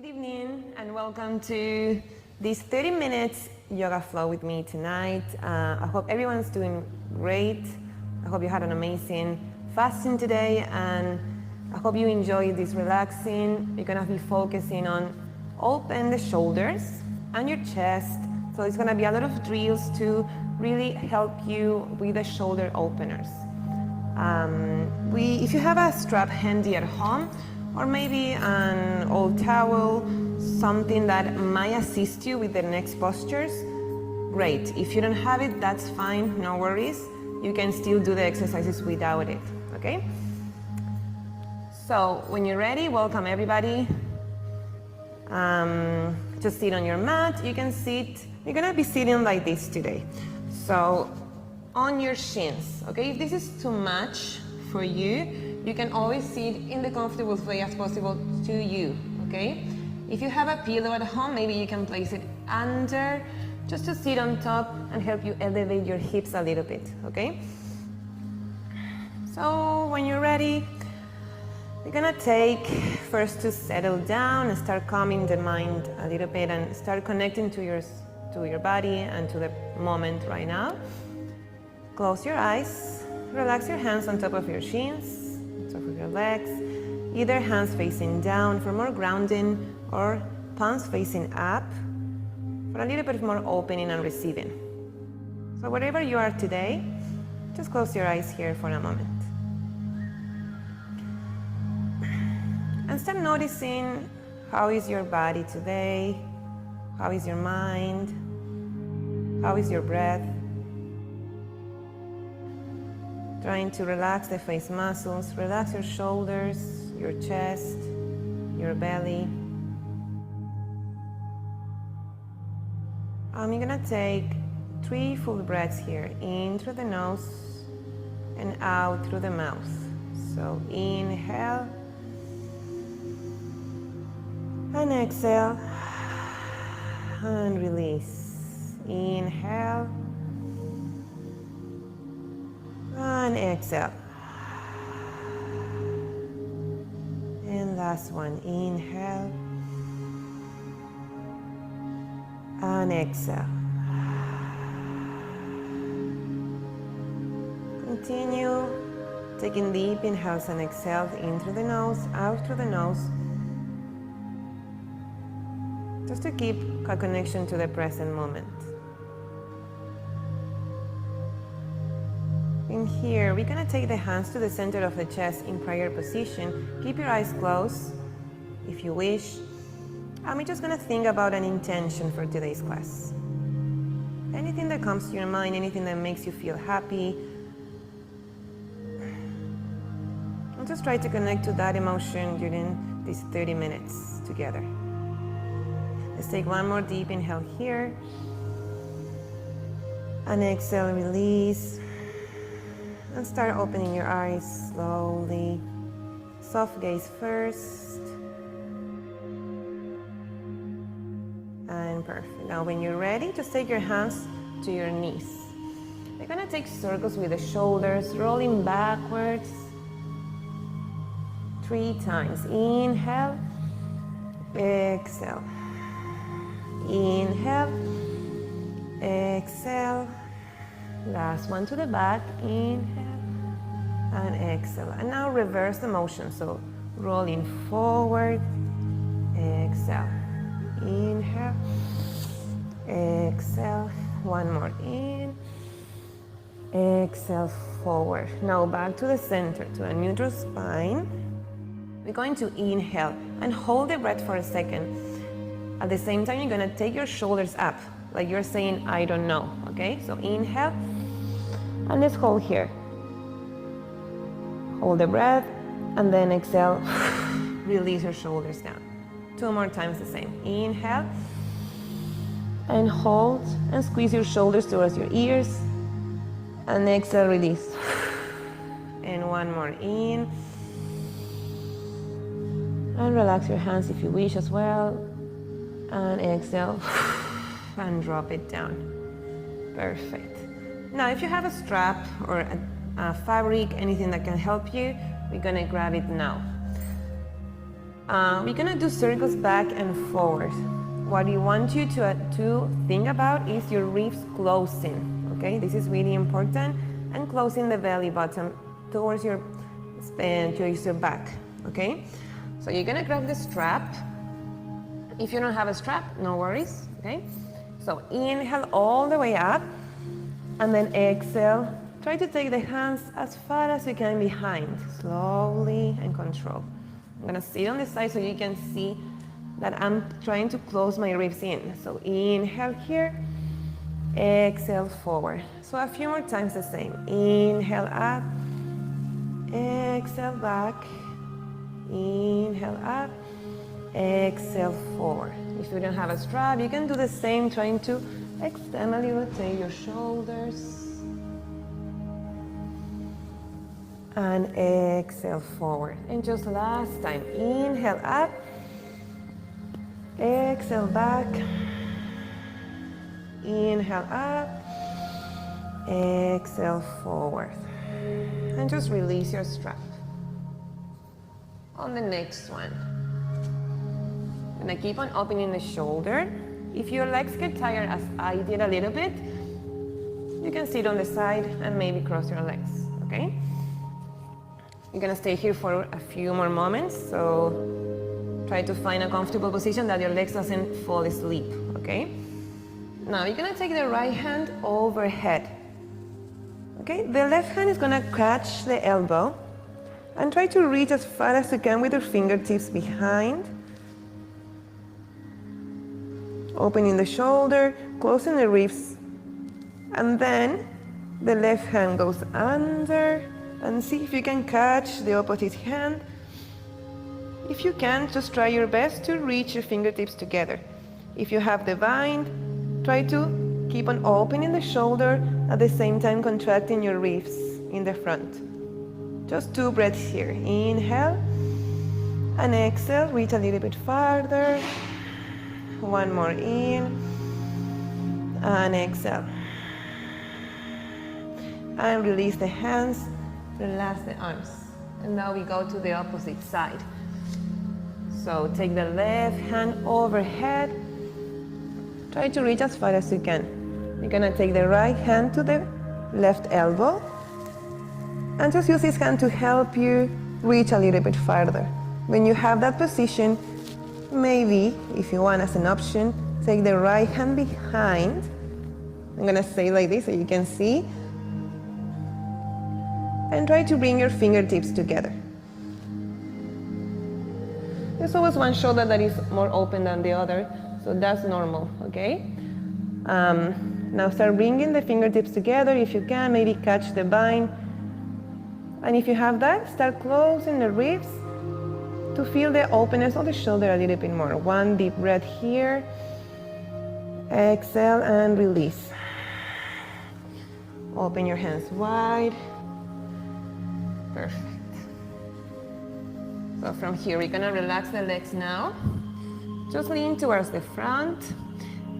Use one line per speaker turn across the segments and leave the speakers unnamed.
evening and welcome to this 30 minutes yoga flow with me tonight. I hope everyone's doing great. I hope you had an amazing fasting today and I hope you enjoy this relaxing. You're gonna be focusing on open the shoulders and your chest. So it's gonna be a lot of drills to really help you with the shoulder openers. If you have a strap handy at home, or maybe an old towel, something that might assist you with the next postures, great. If you don't have it, that's fine, no worries. You can still do the exercises without it, okay? So when you're ready, welcome everybody. Just sit on your mat. You can sit, you're gonna be sitting like this today. So on your shins, okay? If this is too much for you, you can always sit in the comfortable way as possible to you, okay? If you have a pillow at home, maybe you can place it under, just to sit on top and help you elevate your hips a little bit, okay? So when you're ready, you're gonna take first to settle down and start calming the mind a little bit and start connecting to your body and to the moment right now. Close your eyes, relax your hands on top of your shins, top of your legs, either hands facing down for more grounding or palms facing up for a little bit more opening and receiving. So wherever you are today, just close your eyes here for a moment. And start noticing how is your body today, how is your mind, how is your breath. Trying to relax the face muscles, relax your shoulders, your chest, your belly. You're gonna take 3 full breaths here, in through the nose and out through the mouth. So inhale and exhale and release. Inhale and exhale. And last one, inhale and exhale. Continue taking deep inhales and exhales in through the nose, out through the nose, just to keep a connection to the present moment. In here, we're gonna take the hands to the center of the chest in prayer position. Keep your eyes closed if you wish. I'm just gonna think about an intention for today's class. Anything that comes to your mind, anything that makes you feel happy. And just try to connect to that emotion during these 30 minutes together. Let's take one more deep inhale here. And exhale, release. And start opening your eyes slowly. Soft gaze first. And perfect. Now when you're ready, just take your hands to your knees. We're gonna take circles with the shoulders, rolling backwards 3 times. Inhale, exhale. Inhale, exhale. Last one to the back, inhale and exhale. And now reverse the motion, so rolling forward, exhale, inhale, exhale. One more, in, exhale, forward. Now back to the center, to a neutral spine. We're going to inhale and hold the breath for a second. At the same time, you're gonna take your shoulders up, like you're saying, I don't know, okay? So inhale, and let's hold here. Hold the breath, and then exhale, release your shoulders down. 2 more times the same. Inhale, and hold, and squeeze your shoulders towards your ears, and exhale, release. And one more, in, and relax your hands if you wish as well, and exhale, and drop it down. Perfect. Now, if you have a strap or a fabric, anything that can help you, we're gonna grab it now. We're gonna do circles back and forward. What we want you to think about is your ribs closing, okay? This is really important, and closing the belly button towards your back, okay? So you're gonna grab the strap. If you don't have a strap, no worries, okay? So inhale all the way up, and then exhale. Try to take the hands as far as you can behind, slowly and control. I'm gonna sit on the side so you can see that I'm trying to close my ribs in. So inhale here, exhale forward. So a few more times the same. Inhale up, exhale back, inhale up, exhale forward. If you don't have a strap, you can do the same, trying to externally rotate your shoulders. And exhale forward. And just last time, inhale up, exhale back, inhale up, exhale forward. And just release your strap. On the next one, I'm gonna keep on opening the shoulder. If your legs get tired, as I did a little bit, you can sit on the side and maybe cross your legs, okay? You're gonna stay here for a few more moments, so try to find a comfortable position that your legs doesn't fall asleep, okay? Now you're gonna take the right hand overhead, okay? The left hand is gonna catch the elbow and try to reach as far as you can with your fingertips behind. Opening the shoulder, closing the ribs, and then the left hand goes under, and see if you can catch the opposite hand. If you can, just try your best to reach your fingertips together. If you have the bind, try to keep on opening the shoulder at the same time contracting your ribs in the front. Just 2 breaths here. Inhale and exhale, reach a little bit farther. One more in and exhale. And release the hands. Relax the arms. And now we go to the opposite side. So take the left hand overhead. Try to reach as far as you can. You're gonna take the right hand to the left elbow. And just use this hand to help you reach a little bit farther. When you have that position, maybe, if you want as an option, take the right hand behind. I'm gonna say like this so you can see. And try to bring your fingertips together. There's always one shoulder that is more open than the other, so that's normal, okay? Now start bringing the fingertips together. If you can, maybe catch the bind. And if you have that, start closing the ribs to feel the openness of the shoulder a little bit more. One deep breath here. Exhale and release. Open your hands wide. Perfect. So from here, we're gonna relax the legs now. Just lean towards the front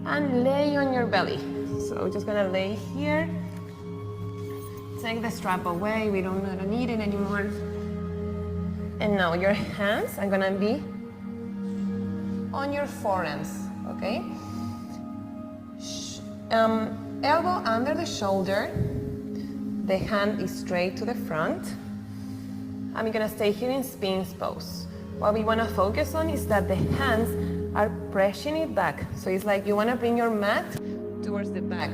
and lay on your belly. So just gonna lay here. Take the strap away, we don't need it anymore. And now your hands are gonna be on your forearms, okay? Elbow under the shoulder. The hand is straight to the front. And we're gonna stay here in Sphinx pose. What we wanna focus on is that the hands are pressing it back. So it's like you wanna bring your mat towards the back.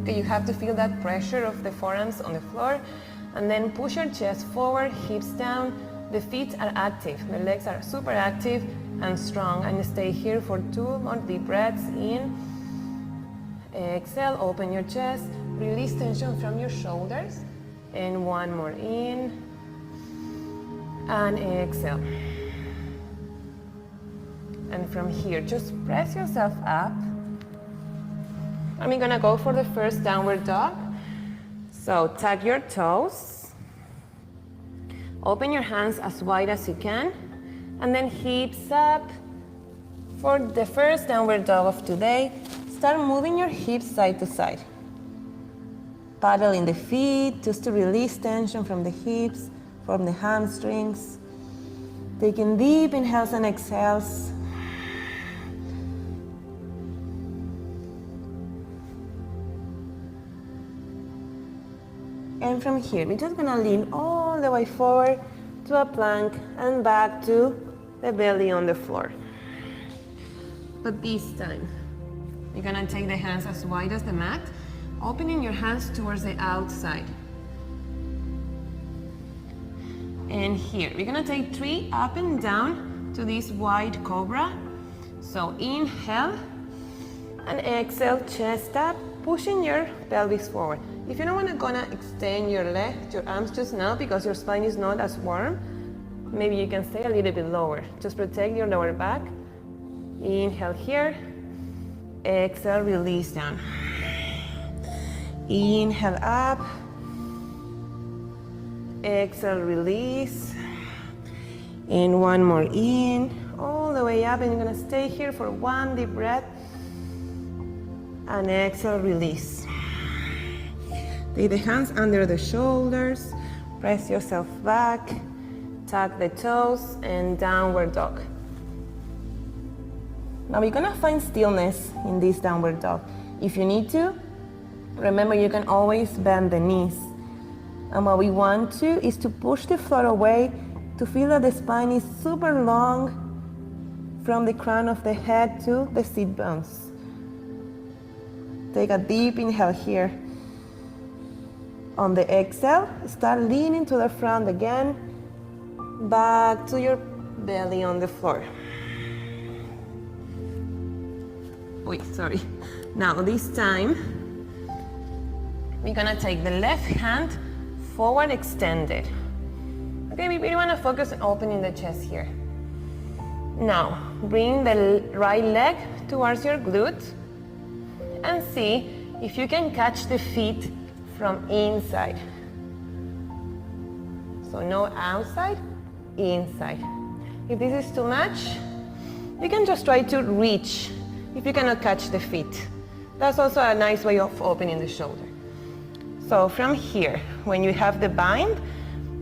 Okay, you have to feel that pressure of the forearms on the floor. And then push your chest forward, hips down. The feet are active. The legs are super active and strong. And stay here for 2 more deep breaths in. Exhale, open your chest. Release tension from your shoulders. And 1 more in. And exhale. And from here, just press yourself up. And we're gonna go for the first downward dog. So tuck your toes. Open your hands as wide as you can. And then hips up. For the first downward dog of today, start moving your hips side to side. Paddling the feet just to release tension from the hips, from the hamstrings. Taking deep inhales and exhales. And from here, we're just gonna lean all the way forward to a plank and back to the belly on the floor. But this time, you're gonna take the hands as wide as the mat, opening your hands towards the outside. And here, we're gonna take 3 up and down to this wide cobra. So inhale and exhale, chest up, pushing your pelvis forward. If you don't wanna extend your legs, your arms just now because your spine is not as warm, maybe you can stay a little bit lower. Just protect your lower back. Inhale here, exhale, release down. Inhale up, exhale, release. And one more in, all the way up, and you're gonna stay here for 1 deep breath. And exhale, release. Take the hands under the shoulders, press yourself back, tuck the toes, and downward dog. Now we're gonna find stillness in this downward dog. If you need to, remember you can always bend the knees. And what we want to is to push the floor away to feel that the spine is super long from the crown of the head to the sit bones. Take a deep inhale here. On the exhale, start leaning to the front again, back to your belly on the floor. Wait, sorry. Now this time, we're gonna take the left hand forward extended. Okay, we really wanna focus on opening the chest here. Now, bring the right leg towards your glute and see if you can catch the feet from inside. So no outside, inside. If this is too much, you can just try to reach if you cannot catch the feet. That's also a nice way of opening the shoulder. So from here, when you have the bind,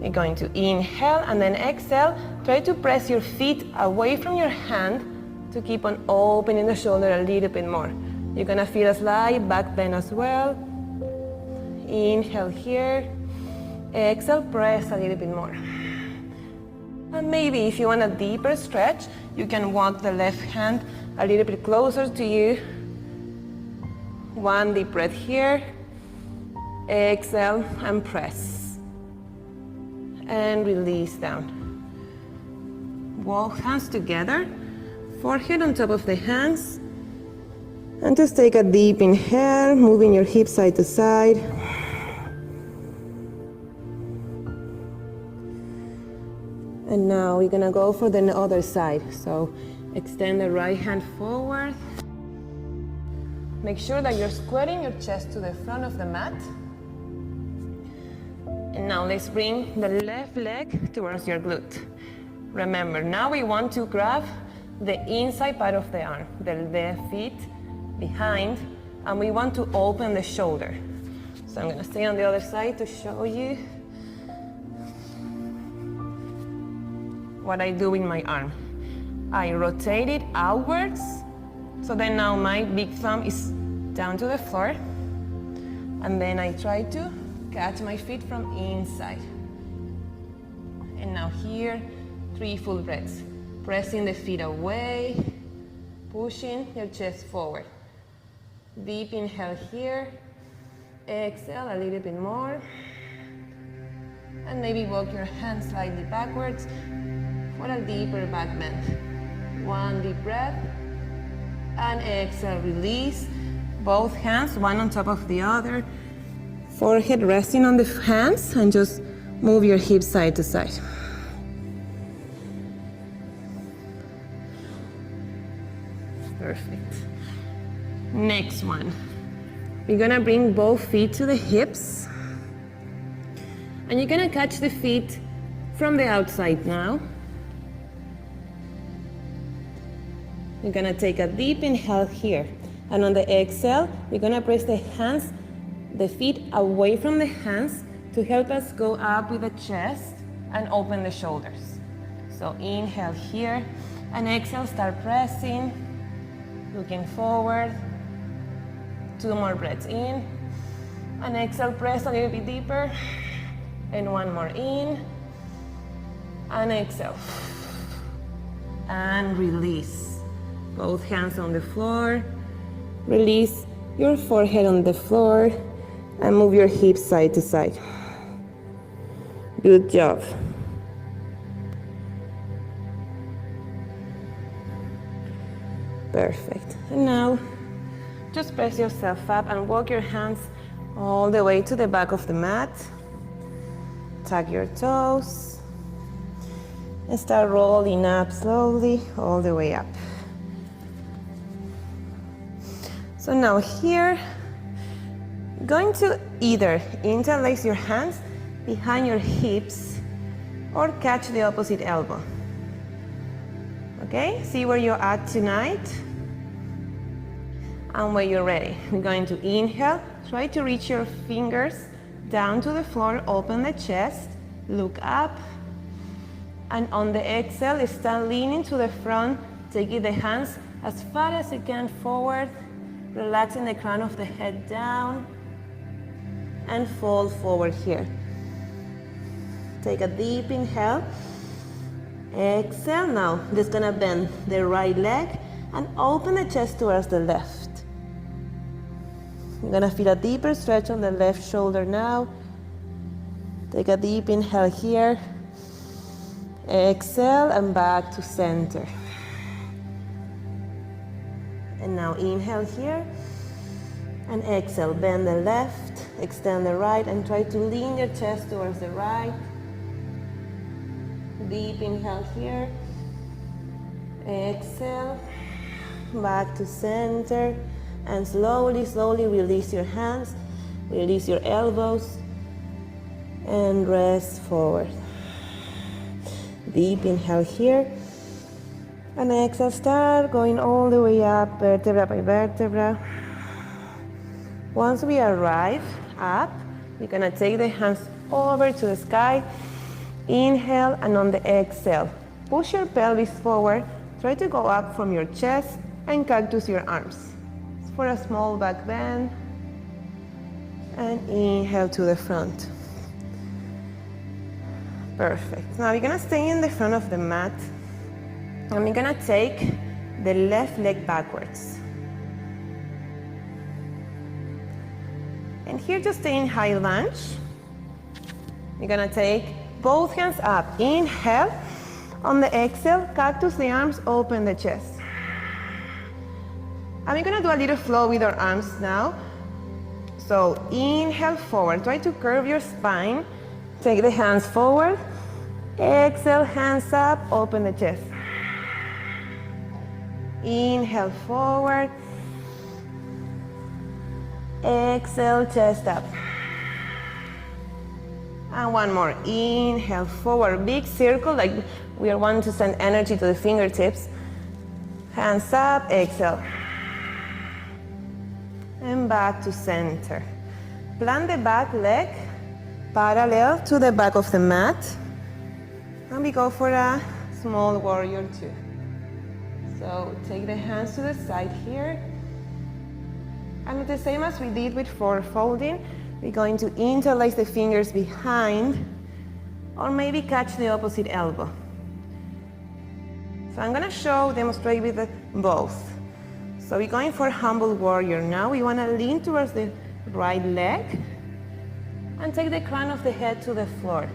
you're going to inhale and then exhale. Try to press your feet away from your hand to keep on opening the shoulder a little bit more. You're gonna feel a slight back bend as well. Inhale here, exhale, press a little bit more. And maybe if you want a deeper stretch, you can walk the left hand a little bit closer to you. 1 deep breath here, exhale and press. And release down. Walk hands together, forehead on top of the hands. And just take a deep inhale, moving your hips side to side. And now we're gonna go for the other side. So extend the right hand forward. Make sure that you're squaring your chest to the front of the mat. And now let's bring the left leg towards your glute. Remember, now we want to grab the inside part of the arm, the left feet behind, and we want to open the shoulder. So I'm gonna stay on the other side to show you what I do with my arm. I rotate it outwards, so then now my big thumb is down to the floor, and then I try to catch my feet from inside. And now here, 3 full breaths. Pressing the feet away, pushing your chest forward. Deep inhale here, exhale a little bit more, and maybe walk your hands slightly backwards for a deeper back bend. 1 deep breath, and exhale, release. Both hands, one on top of the other. Forehead resting on the hands, and just move your hips side to side. Perfect. Next one. We're gonna bring both feet to the hips. And you're gonna catch the feet from the outside now. You're gonna take a deep inhale here. And on the exhale, we're gonna press the hands, the feet away from the hands to help us go up with the chest and open the shoulders. So So inhale here, and exhale, start pressing, looking forward. 2 more breaths in, and exhale, press a little bit deeper, and 1 more in, and exhale, and release. Both hands on the floor, release your forehead on the floor, and move your hips side to side. Good job. Perfect. And now, just press yourself up and walk your hands all the way to the back of the mat. Tuck your toes. And start rolling up slowly all the way up. So now here, going to either interlace your hands behind your hips or catch the opposite elbow. Okay, see where you're at tonight. And when you're ready, we're going to inhale. Try to reach your fingers down to the floor, open the chest, look up. And on the exhale, stand leaning to the front, taking the hands as far as you can forward, relaxing the crown of the head down, and fold forward here. Take a deep inhale. Exhale. Now, just gonna bend the right leg and open the chest towards the left. You're gonna feel a deeper stretch on the left shoulder now. Take a deep inhale here. Exhale and back to center. And now inhale here. And exhale, bend the left, extend the right, and try to lean your chest towards the right. Deep inhale here. Exhale, back to center. And slowly, slowly release your hands, release your elbows, and rest forward. Deep inhale here. And exhale, start going all the way up, vertebra by vertebra. Once we arrive up, we're gonna take the hands over to the sky. Inhale, and on the exhale, push your pelvis forward. Try to go up from your chest and cactus your arms. For a small back bend, and inhale to the front. Perfect. Now we're gonna stay in the front of the mat, and we're gonna take the left leg backwards. And here, just stay in high lunge. We're gonna take both hands up. Inhale. On the exhale, cactus the arms, open the chest. And we're gonna do a little flow with our arms now. So inhale forward, try to curve your spine. Take the hands forward. Exhale, hands up, open the chest. Inhale forward. Exhale, chest up. And one more, inhale forward, big circle, like we are wanting to send energy to the fingertips. Hands up, exhale. And back to center. Plant the back leg parallel to the back of the mat. And we go for a small warrior two. So take the hands to the side here. And the same as we did with forward folding, we're going to interlace the fingers behind, or maybe catch the opposite elbow. So I'm gonna demonstrate with both. So we're going for humble warrior now. We wanna lean towards the right leg and take the crown of the head to the floor.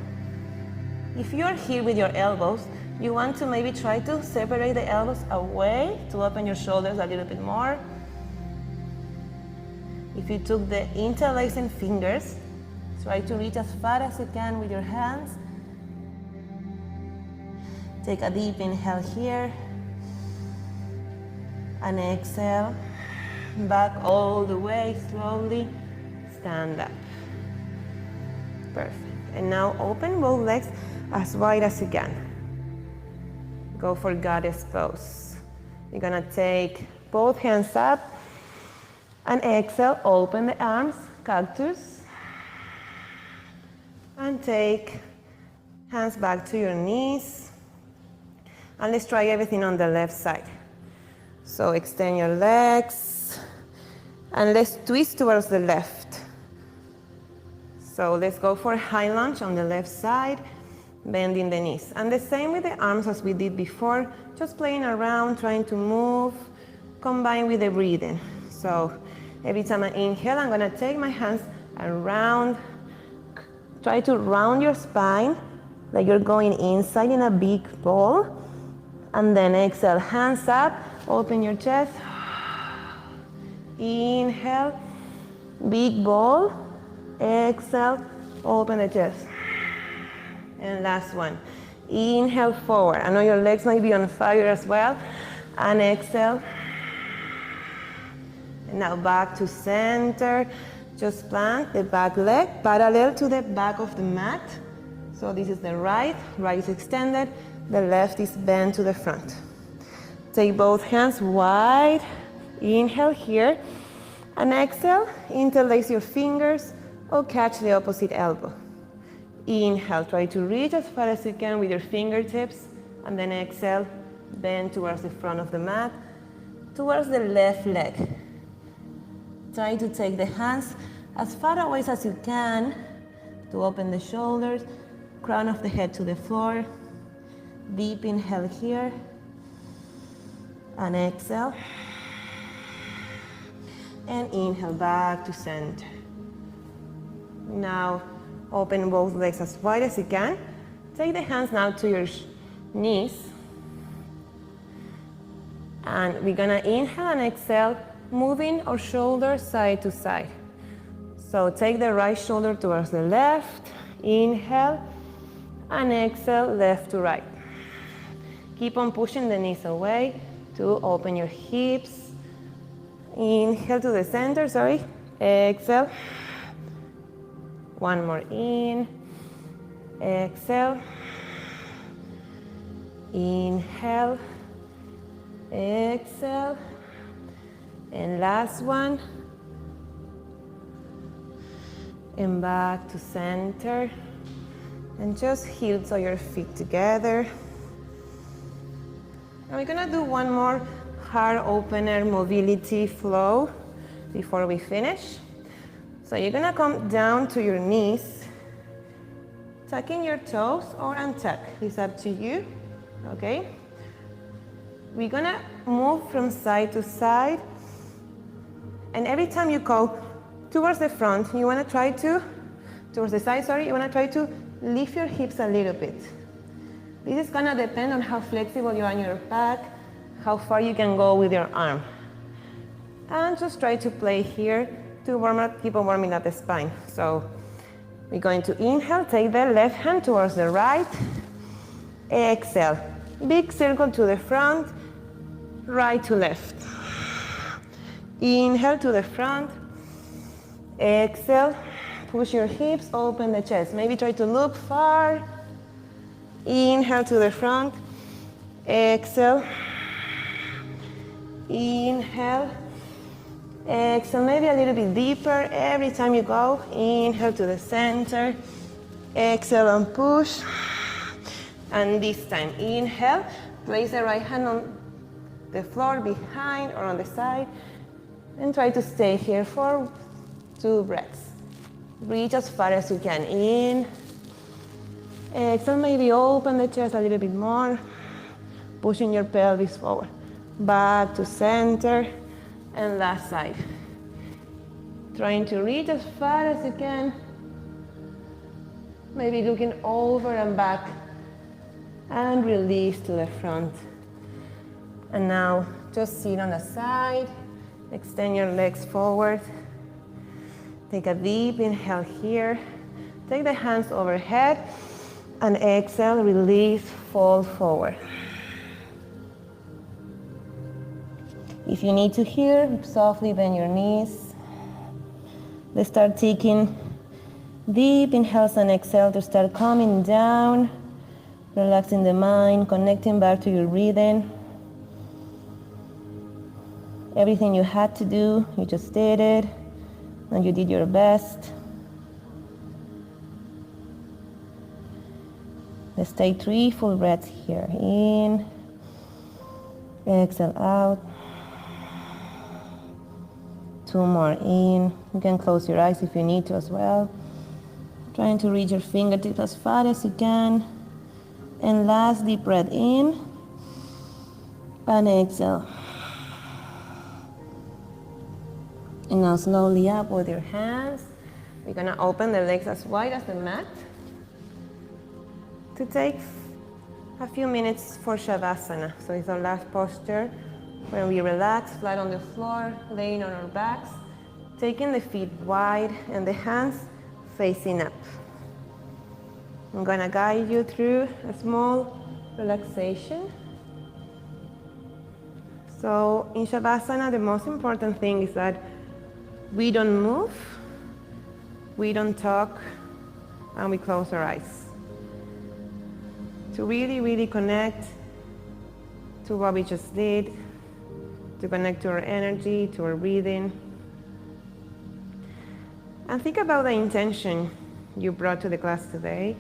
If you're here with your elbows, you want to maybe try to separate the elbows away to open your shoulders a little bit more. If you took the interlacing fingers, try to reach as far as you can with your hands. Take a deep inhale here. And exhale, back all the way, slowly, stand up. Perfect. And now open both legs as wide as you can. Go for goddess pose. You're gonna take both hands up, and exhale, open the arms, cactus. And take hands back to your knees. And let's try everything on the left side. So extend your legs, and let's twist towards the left. So let's go for high lunge on the left side, bending the knees. And the same with the arms as we did before, just playing around, trying to move, combine with the breathing. So every time I inhale, I'm gonna take my hands around, try to round your spine, like you're going inside in a big ball. And then exhale, hands up, open your chest. Inhale, big ball. Exhale, open the chest. And last one. Inhale, forward. I know your legs might be on fire as well. And exhale. And now back to center. Just plant the back leg parallel to the back of the mat. So this is the right is extended, the left is bent to the front. Take both hands wide, inhale here, and exhale, interlace your fingers or catch the opposite elbow. Inhale, try to reach as far as you can with your fingertips, and then exhale, bend towards the front of the mat, towards the left leg. Try to take the hands as far away as you can to open the shoulders, crown of the head to the floor. Deep inhale here, and exhale. And inhale back to center. Now open both legs as wide as you can. Take the hands now to your knees. And we're gonna inhale and exhale, moving our shoulders side to side. So take the right shoulder towards the left, inhale, and exhale, left to right. Keep on pushing the knees away to open your hips. Inhale to the center, exhale. One more in, exhale. Inhale, exhale. And last one. And back to center. And just heel toe your feet together. And we're gonna do one more heart opener mobility flow before we finish. So you're gonna come down to your knees, tucking your toes or untuck. It's up to you, okay? We're gonna move from side to side. And every time you go towards the front, you wanna try to, towards the side, you wanna try to lift your hips a little bit. This is gonna depend on how flexible you are in your back, how far you can go with your arm. And just try to play here to warm up, keep on warming up the spine. So we're going to inhale, take the left hand towards the right, exhale, big circle to the front, right to left. Inhale to the front, exhale, push your hips, open the chest. Maybe try to look far. Inhale to the front, exhale, inhale, exhale, maybe a little bit deeper every time you go. Inhale to the center, exhale and push. And this time, inhale, place the right hand on the floor behind or on the side, and try to stay here for 2 breaths. Reach as far as you can. In, exhale, maybe open the chest a little bit more, pushing your pelvis forward. Back to center, and last side. Trying to reach as far as you can. Maybe looking over and back, and release to the front. And now just sit on the side, extend your legs forward. Take a deep inhale here. Take the hands overhead, and exhale, release, fall forward. If you need to here, softly bend your knees. Let's start taking deep inhales and exhale to start calming down, relaxing the mind, connecting back to your breathing. Everything you had to do, you just did it, and you did your best. Let's take 3 full breaths here. In, Exhale out. 2 more in. You can close your eyes if you need to as well. Trying to reach your fingertips as far as you can. And last, deep breath in. And exhale. And now slowly up with your hands. We're gonna open the legs as wide as the mat to take a few minutes for Shavasana. So it's our last posture when we relax, flat on the floor, laying on our backs, taking the feet wide and the hands facing up. I'm gonna guide you through a small relaxation. So in Shavasana, the most important thing is that we don't move, we don't talk, and we close our eyes. To really, really connect to what we just did, to connect to our energy, to our breathing. And think about the intention you brought to the class today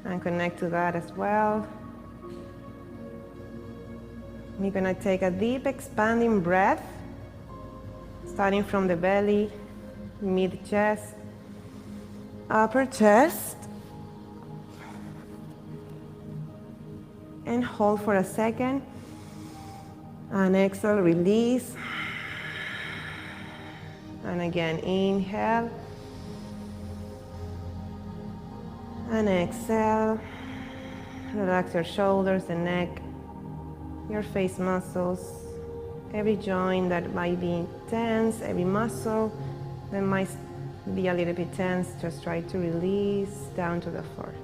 and connect to that as well. We're gonna take a deep expanding breath, starting from the belly, mid-chest, upper chest, and hold for a second. And exhale, release. And again, inhale. And exhale. Relax your shoulders, the neck, your face muscles, every joint that might be tense, every muscle that might be a little bit tense, just try to release down to the floor.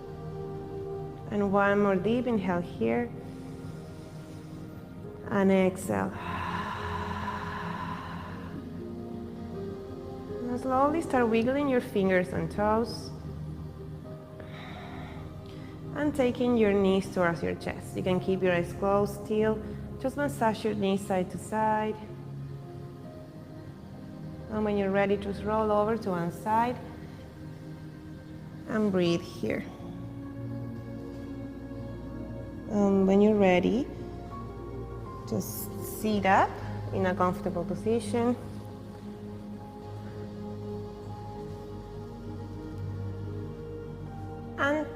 And one more deep inhale here. And exhale. Now slowly start wiggling your fingers and toes. And taking your knees towards your chest. You can keep your eyes closed still. Just massage your knees side to side. And when you're ready, just roll over to one side. And breathe here. And when you're ready, just sit up in a comfortable position. And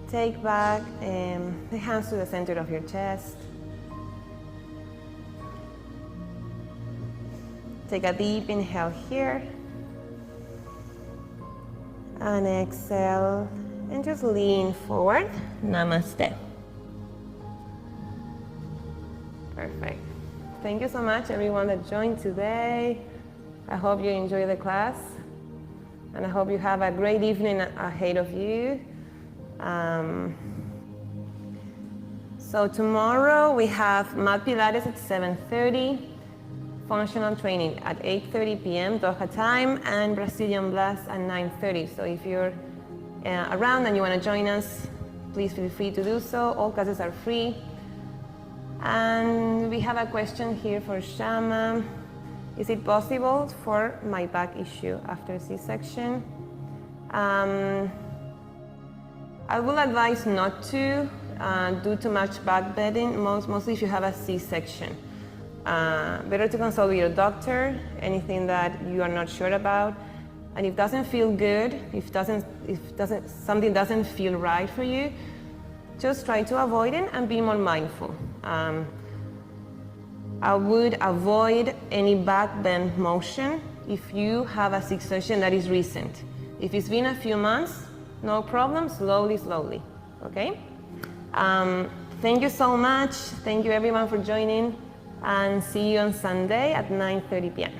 take back the hands to the center of your chest. Take a deep inhale here. And exhale. And just lean forward. Namaste. Perfect. Thank you so much, everyone that joined today. I hope you enjoy the class. And I hope you have a great evening ahead of you. So tomorrow we have mat Pilates at 7:30, functional training at 8:30 p.m. Doha time, and Brazilian Blast at 9:30. So if you're around and you want to join us, please feel free to do so. All classes are free. And we have a question here for Shama. Is it possible for my back issue after C-section? I will advise not to do too much back bending, mostly if you have a C-section. Better to consult with your doctor, anything that you are not sure about. And if it doesn't feel good, if something doesn't feel right for you, just try to avoid it and be more mindful. I would avoid any back bend motion if you have a C-section that is recent. If it's been a few months, no problem, slowly, okay? Thank you so much. Thank you everyone for joining, and see you on Sunday at 9:30 p.m.